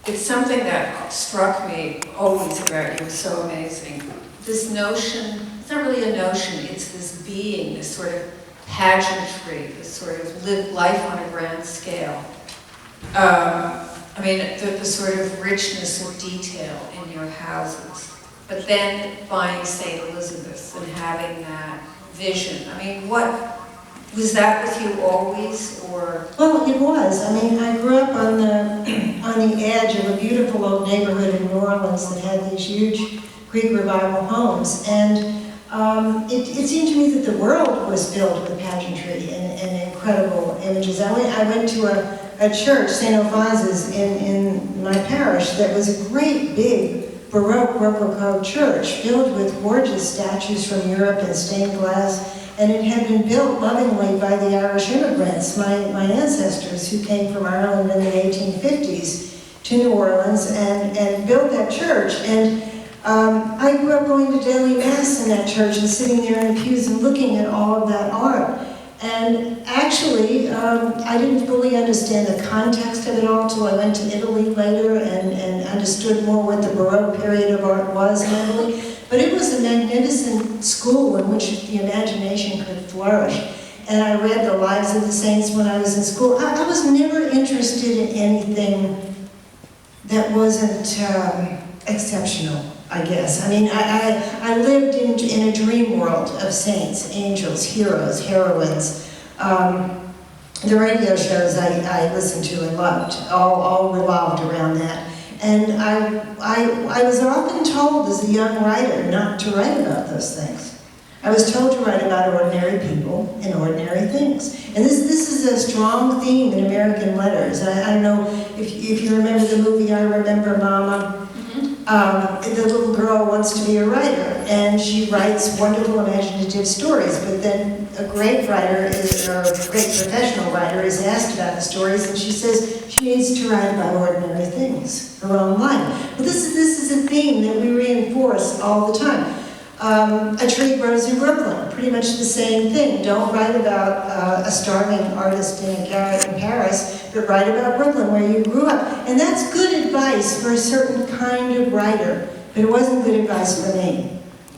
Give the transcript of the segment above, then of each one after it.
it's something that struck me always about you, it's so amazing. This notion, it's not really a notion, it's this being, this sort of pageantry, this sort of live life on a grand scale. I mean, the sort of richness of detail in your houses. But then buying St. Elizabeth's and having that vision. I mean, what, was that with you always, or? Well, it was. I mean, I grew up on the edge of a beautiful old neighborhood in New Orleans that had these huge Greek revival homes. And it seemed to me that the world was filled with pageantry and incredible images. I went to a church, St. Alphonse's, in my parish, that was a great big Baroque Rococo church filled with gorgeous statues from Europe and stained glass. And it had been built lovingly by the Irish immigrants, my ancestors who came from Ireland in the 1850s to New Orleans and built that church. And I grew up going to daily mass in that church and sitting there in the pews and looking at all of that art. And actually, I didn't fully understand the context of it all until I went to Italy later and understood more what the Baroque period of art was in Italy. But it was a magnificent school in which the imagination could flourish. And I read the lives of the saints when I was in school. I was never interested in anything that wasn't exceptional, I guess. I mean, I lived in a dream world of saints, angels, heroes, heroines. The radio shows I listened to and loved all revolved around that. And I was often told as a young writer not to write about those things. I was told to write about ordinary people and ordinary things. And this is a strong theme in American letters. I don't know if you remember the movie I Remember Mama. The little girl wants to be a writer, and she writes wonderful imaginative stories, but then a great writer, or a great professional writer, is asked about the stories, and she says she needs to write about ordinary things, her own life. But this is a theme that we reinforce all the time. A Tree Grows in Brooklyn, pretty much the same thing. Don't write about a starving artist in a garret in Paris, but write about Brooklyn, where you grew up. And that's good advice for a certain kind of writer, but it wasn't good advice for me.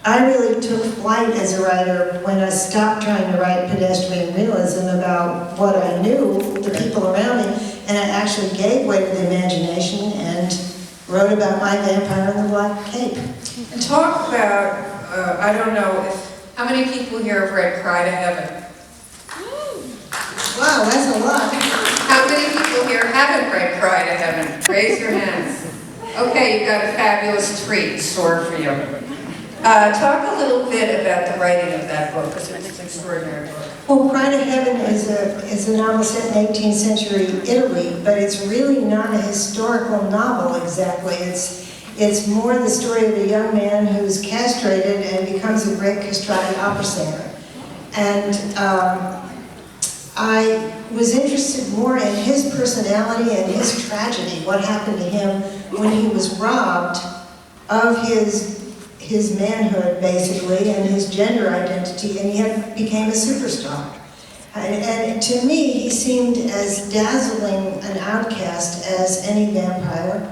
I really took flight as a writer when I stopped trying to write pedestrian realism about what I knew, the people around me, and I actually gave way to the imagination and wrote about my vampire in the black cape. And talk about, I don't know, how many people here have read Cry to Heaven? Wow, that's a lot. How many people here haven't read Cry to Heaven? Raise your hands. Okay, you've got a fabulous treat stored for you. Talk a little bit about the writing of that book, because it's an extraordinary book. Well, Cry to Heaven is a novel set in 18th century Italy, but it's really not a historical novel exactly. It's more the story of a young man who's castrated and becomes a great castrated opera singer. And I was interested more in his personality and his tragedy, what happened to him when he was robbed of his manhood, basically, and his gender identity, and he became a superstar. And to me, he seemed as dazzling an outcast as any vampire.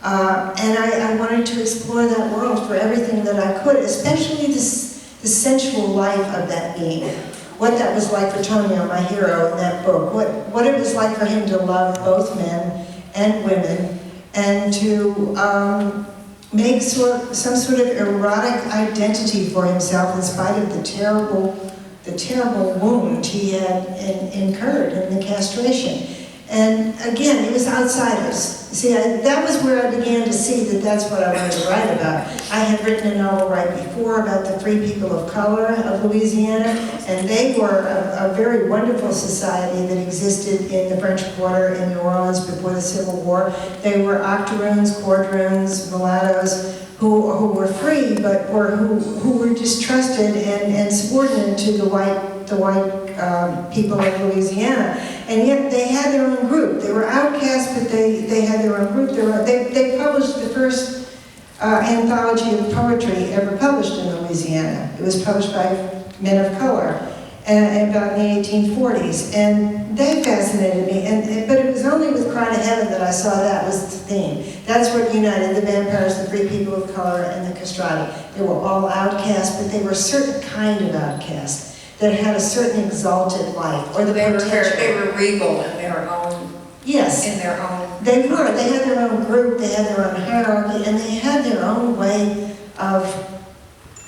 And I wanted to explore that world for everything that I could, especially the sensual life of that being. What that was like for Tonio, my hero in that book. What it was like for him to love both men and women, and to make some sort of erotic identity for himself in spite of the terrible wound he had incurred in the castration. And again, it was outsiders. See, that was where I began to see that that's what I wanted to write about. I had written a novel right before about the free people of color of Louisiana, and they were a very wonderful society that existed in the French Quarter in New Orleans before the Civil War. They were octoroons, quadroons, mulattoes, who were free, but who were distrusted and subordinate to the white people of Louisiana. And yet they had their own group. They were outcasts, but they had their own group. They published the first anthology of poetry ever published in Louisiana. It was published by men of color. about in the 1840s, and they fascinated me. But it was only with Cry to Heaven that I saw that was the theme. That's what united the vampires, the free people of color, and the castrati. They were all outcasts, but they were a certain kind of outcasts that had a certain exalted life, or the potential. They were regal in their own. Yes. In their own. They were. They had their own group, they had their own hierarchy, and they had their own way of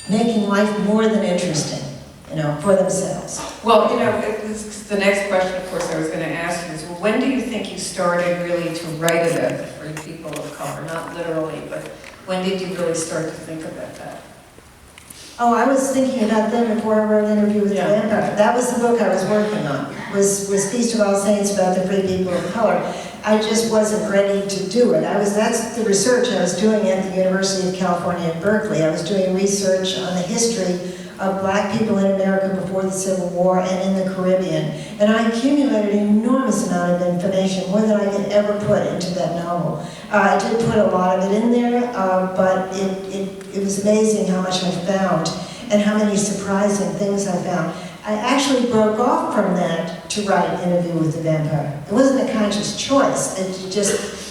making life more than interesting, for themselves. Well, the next question, of course, I was going to ask you is, well, when do you think you started really to write about the free people of color? Not literally, but when did you really start to think about that? Oh, I was thinking about them before I wrote Interview with the Vampire. That was the book I was working on, was Feast of All Saints about the free people of color. I just wasn't ready to do it. That's the research I was doing at the University of California at Berkeley. I was doing research on the history of black people in America before the Civil War and in the Caribbean. And I accumulated an enormous amount of information, more than I could ever put into that novel. I did put a lot of it in there, but it was amazing how much I found and how many surprising things I found. I actually broke off from that to write Interview with the Vampire. It wasn't a conscious choice.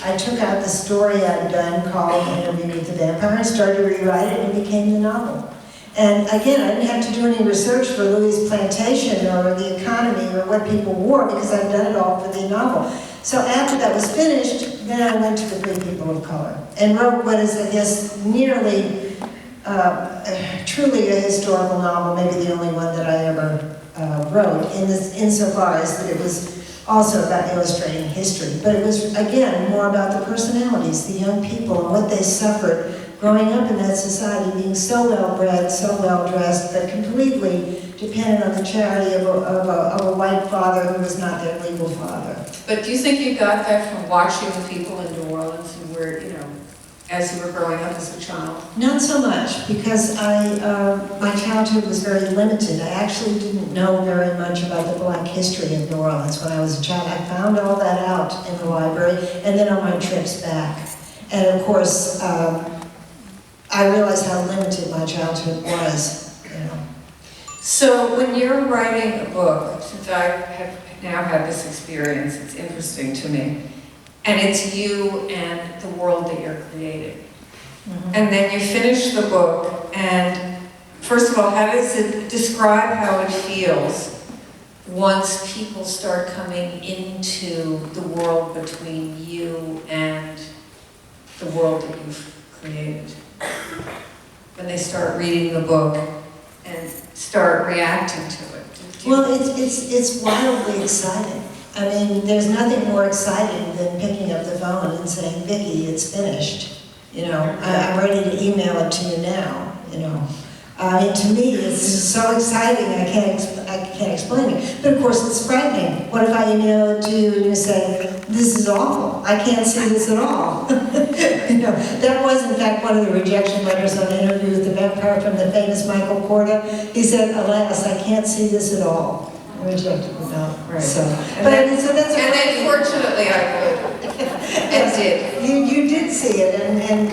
I took out the story I'd done called Interview with the Vampire and started to rewrite it, and it became the novel. And again, I didn't have to do any research for Louis' plantation or the economy or what people wore, because I'd done it all for the novel. So after that was finished, then I went to the free people of color and wrote what is, I guess, nearly truly a historical novel, maybe the only one that I ever wrote, insofar as that it was also about illustrating history. But it was, again, more about the personalities, the young people, and what they suffered growing up in that society, being so well-bred, so well-dressed, but completely dependent on the charity of a white father who was not their legal father. But do you think you got that from watching the people in New Orleans who were, as you were growing up as a child? Not so much, because my childhood was very limited. I actually didn't know very much about the black history of New Orleans when I was a child. I found all that out in the library, and then on my trips back. And of course, I realized how limited my childhood was, So when you're writing a book, since I have now had this experience, it's interesting to me, and it's you and the world that you're creating. Mm-hmm. And then you finish the book, and first of all, how does it describe how it feels once people start coming into the world between you and the world that you've created? When they start reading the book and start reacting to it. Well, it's wildly exciting. I mean, there's nothing more exciting than picking up the phone and saying, "Vicki, it's finished." I'm ready to email it to you now. To me, it's so exciting. I can't explain it. But of course, it's frightening. What if I email it to you and you say, "This is awful. I can't see this at all." That was in fact one of the rejection letters on Interview with the Vampire from the famous Michael Korda. He said, "Alas, I can't see this at all." I rejected the note. Right. So, and then fortunately I could. Yes, you did see it, and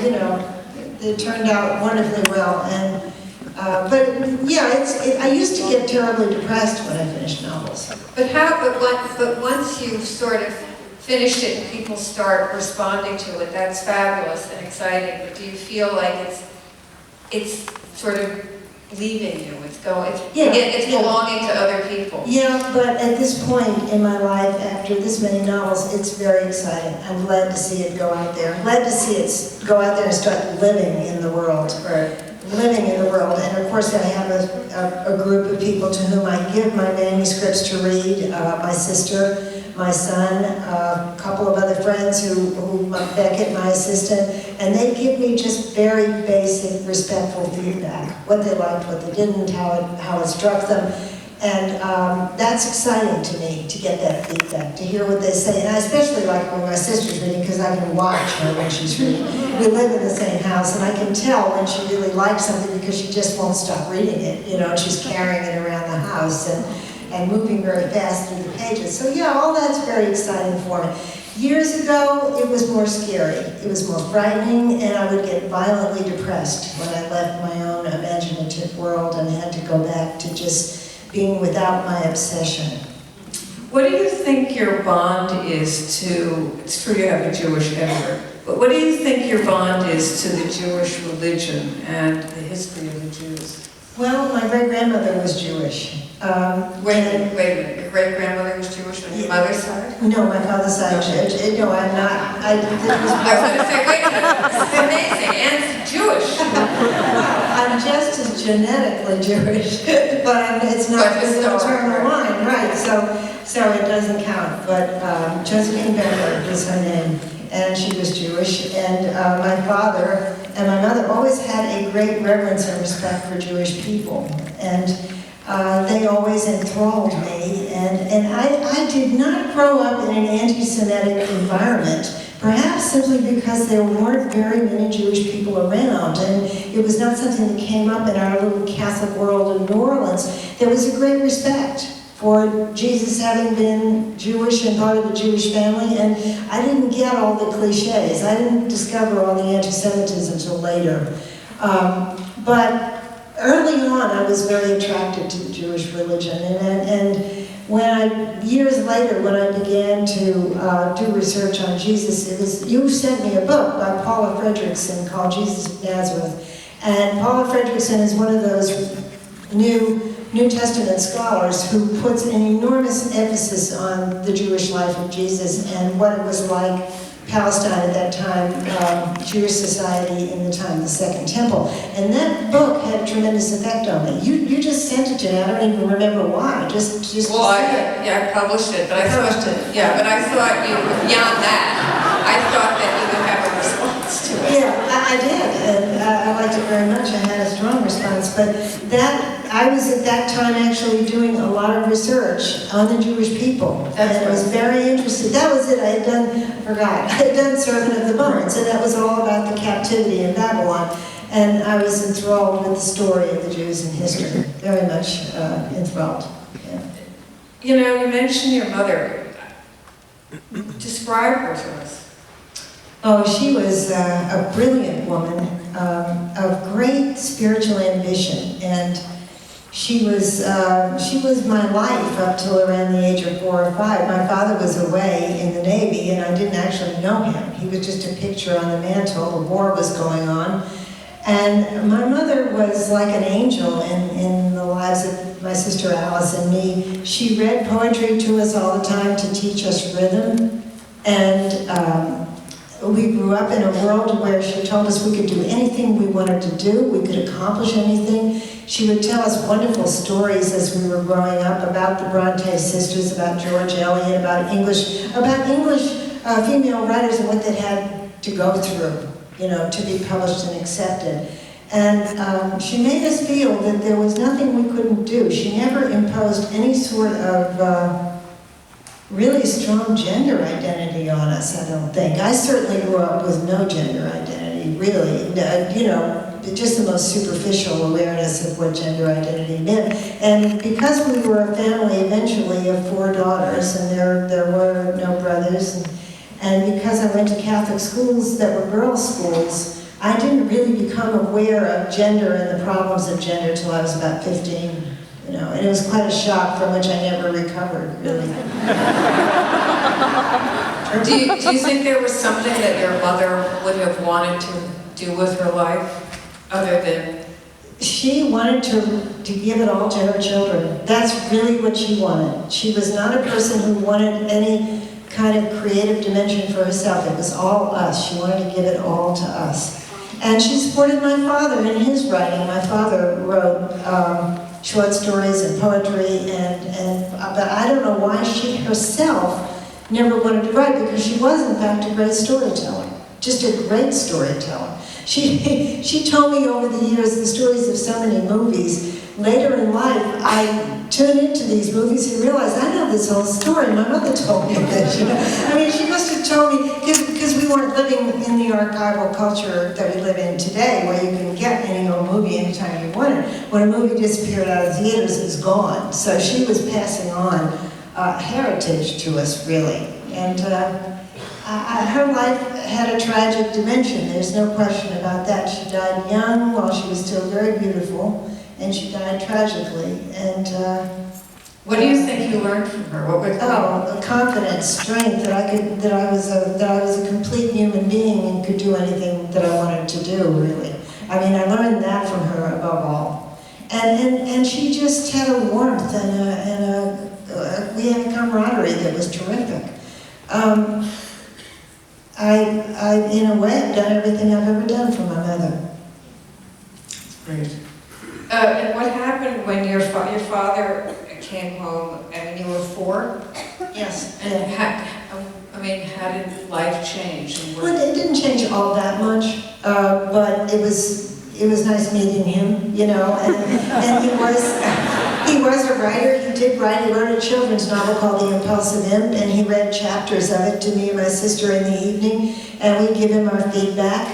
it turned out wonderfully well. And but yeah, I used to get terribly depressed when I finished novels. But once you've sort of finished it and people start responding to it, that's fabulous and exciting. But do you feel like it's sort of leaving you? It's belonging to other people. Yeah, but at this point in my life, after this many novels, it's very exciting. I'm glad to see it go out there. I'm glad to see it go out there and start living in the world. Right. Living in the world. And of course I have a group of people to whom I give my manuscripts to read. My sister, my son, a couple of other friends Beckett, my assistant, and they give me just very basic, respectful feedback. What they liked, what they didn't, how it struck them. And that's exciting to me, to get that feedback, to hear what they say. And I especially like when my sister's reading, because I can watch her when she's reading. We live in the same house, and I can tell when she really likes something because she just won't stop reading it, and she's carrying it around the house and moving very fast through the pages. So yeah, all that's very exciting for me. Years ago, it was more scary. It was more frightening, and I would get violently depressed when I left my own imaginative world and had to go back to just being without my obsession. What do you think your bond is to, it's true you have a Jewish editor, but what do you think your bond is to the Jewish religion and the history of the Jews? Well, my great-grandmother was Jewish. Wait a minute, your great-grandmother was Jewish on your mother's side? No, my father's side. No, I'm not. I was going to say, wait a minute, this is amazing, and Jewish. I'm just as genetically Jewish, but it's not But the historically. maternal line, right? So it doesn't count. But Josephine Becker was her name, and she was Jewish. And my father and my mother always had a great reverence and respect for Jewish people, and they always enthralled me. And I did not grow up in an anti-Semitic environment. Perhaps simply because there weren't very many Jewish people around, and it was not something that came up in our little Catholic world in New Orleans. There was a great respect for Jesus having been Jewish and part of the Jewish family, and I didn't get all the cliches. I didn't discover all the anti-Semitism until later. But early on, I was very attracted to the Jewish religion, and years later, when I began to do research on Jesus, you sent me a book by Paula Fredrickson called Jesus of Nazareth. And Paula Fredrickson is one of those New Testament scholars who puts an enormous emphasis on the Jewish life of Jesus and what it was like, Palestine at that time, Jewish society in the time of the Second Temple. And that book had a tremendous effect on me. You just sent it to me. I don't even remember why. Just Well, I published it, but I thought, but I thought you, beyond that, I thought that you would have a response to it. Yeah, I did, and I liked it very much. I had a strong response, but I was at that time actually doing a lot of research on the Jewish people, and I was very interested. That was it. I had done Servant of the Bones, and that was all about the captivity in Babylon, and I was enthralled with the story of the Jews in history, very much enthralled. Yeah. You know, you mentioned your mother. Describe her to us. Oh, she was a brilliant woman of great spiritual ambition, and she was my life up till around the age of 4 or 5. My father was away in the Navy, and I didn't actually know him. He was just a picture on the mantle. The war was going on, and my mother was like an angel in the lives of my sister Alice and me. She read poetry to us all the time to teach us rhythm, and we grew up in a world where she told us we could do anything we wanted to do, we could accomplish anything. She would tell us wonderful stories as we were growing up about the Bronte sisters, about George Eliot, about English female writers and what they had to go through, to be published and accepted. And she made us feel that there was nothing we couldn't do. She never imposed any sort of really strong gender identity on us, I don't think. I certainly grew up with no gender identity, really. Just the most superficial awareness of what gender identity meant. And because we were a family eventually of 4 daughters, and there were no brothers, and because I went to Catholic schools that were girls' schools, I didn't really become aware of gender and the problems of gender till I was about 15. And it was quite a shock from which I never recovered, really. Do you think there was something that your mother would have wanted to do with her life, other than? She wanted to give it all to her children. That's really what she wanted. She was not a person who wanted any kind of creative dimension for herself. It was all us. She wanted to give it all to us. And she supported my father in his writing. My father wrote short stories and poetry, but I don't know why she herself never wanted to write, because she was in fact a great storyteller, just a great storyteller. She told me over the years the stories of so many movies. Later in life, I tuned into these movies and realized I know this whole story. My mother told me this. I mean, she must have told me, because we weren't living in the archival culture that we live in today, where you can get any old movie anytime you want it. When a movie disappeared out of theaters, it was gone. So she was passing on heritage to us, really. And her life had a tragic dimension. There's no question about that. She died young while she was still very beautiful, and she died tragically. And what do you think you learned from her? What would confidence, strength, that I was a complete human being and could do anything that I wanted to do, really. I mean, I learned that from her above all. And she just had a warmth we had a camaraderie that was terrific. I, in a way, have done everything I've ever done for my mother. Great. And what happened when your father came home? I mean, you were 4? Yes. And how did life change? Well, it didn't change all that much, but it was nice meeting him, you know, and he was a writer. He did write. He wrote a children's novel called The Impulsive Imp, and he read chapters of it to me and my sister in the evening, and we'd give him our feedback,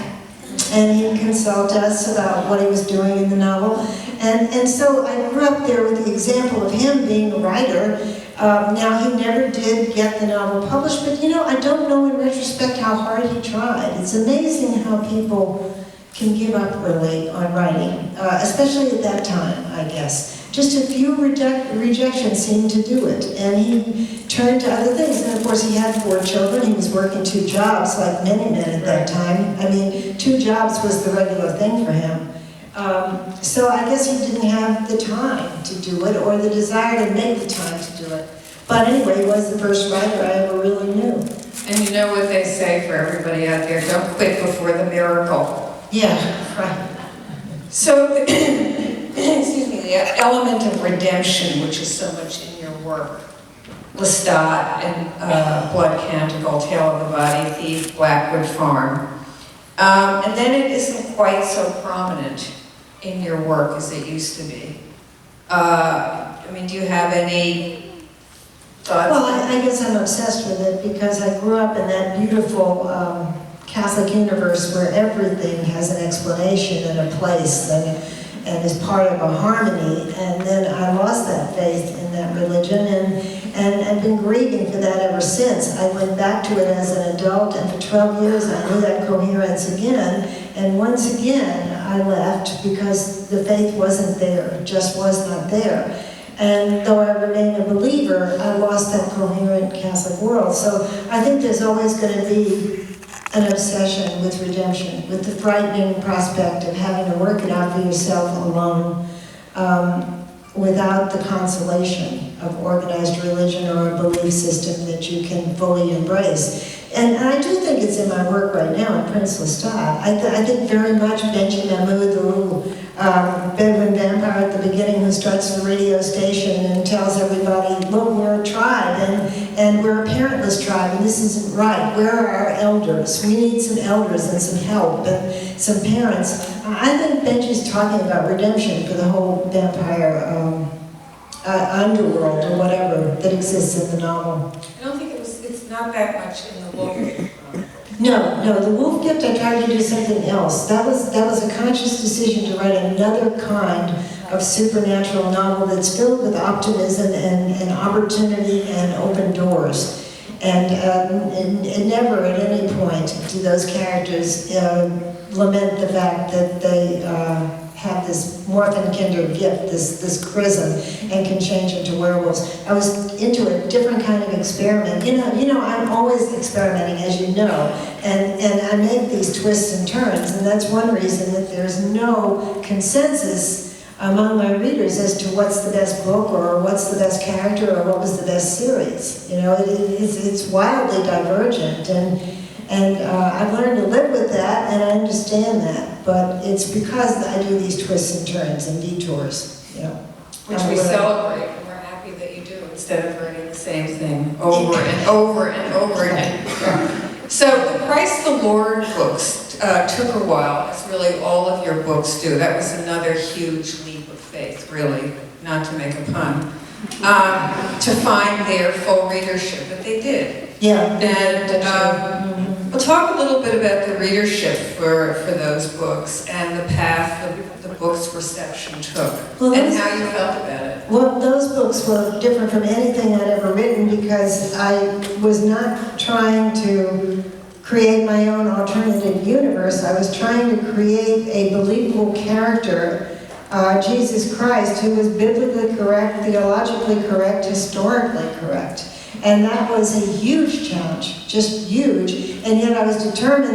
and he'd consult us about what he was doing in the novel. And so I grew up there with the example of him being a writer. Now, he never did get the novel published, but, you know, I don't know in retrospect how hard he tried. It's amazing how people can give up early on writing, especially at that time, I guess. Just a few rejections seemed to do it, and he turned to other things. And of course, he had 4 children. He was working 2 jobs, like many men at that time. I mean, 2 jobs was the regular thing for him. So I guess he didn't have the time to do it, or the desire to make the time to do it. But anyway, he was the first writer I ever really knew. And you know what they say for everybody out there, don't quit before the miracle. Yeah, right. So, excuse me, the element of redemption, which is so much in your work, Lestat and Blood Canticle, Tale of the Body Thief, Blackwood Farm. And then it isn't quite so prominent in your work as it used to be. I mean, do you have any thoughts? Well, I guess I'm obsessed with it because I grew up in that beautiful Catholic universe where everything has an explanation and a place and is part of a harmony. And then I lost that faith in that religion and I've been grieving for that ever since. I went back to it as an adult, and for 12 years I knew that coherence again. And once again I left because the faith wasn't there, just was not there. And though I remain a believer, I lost that coherent Catholic world. So I think there's always going to be an obsession with redemption, with the frightening prospect of having to work it out for yourself alone, without the consolation of organized religion or a belief system that you can fully embrace. And I do think it's in my work right now in Prince Lestat. I think very much Benji Mahmood, the little bedroom vampire at the beginning who struts the radio station and tells everybody, look, we're a tribe, and we're a parentless tribe, and this isn't right. Where are our elders? We need some elders and some help and some parents. I think Benji's talking about redemption for the whole vampire underworld or whatever that exists in the novel. I don't think it's not that much in the Wolf. No, the Wolf Gift I tried to do something else. That was a conscious decision to write another kind of supernatural novel that's filled with optimism and opportunity and open doors. And never at any point do those characters lament the fact that they have this Morphenkinder gift, this chrism, and can change into werewolves. I was into a different kind of experiment. You know, I'm always experimenting, as you know, and I make these twists and turns, and that's one reason that there's no consensus among my readers as to what's the best book or what's the best character or what was the best series. You know, it's wildly divergent, and I've learned to live with that, and I understand that. But it's because I do these twists and turns and detours, you know. Which we celebrate, and we're happy that you do, instead of writing the same thing over and over and over again. So the Christ the Lord books took a while, as really all of your books do. That was another huge leap of faith, really, not to make a pun, to find their full readership, but they did. Yeah. And we'll talk a little bit about the readership for those books and the path the book's reception took, and how you felt about it. Well, those books were different from anything I'd ever written because I was not trying to create my own alternative universe. I was trying to create a believable character Jesus Christ, who was biblically correct, theologically correct, historically correct. And that was a huge challenge, just huge, and yet I was determined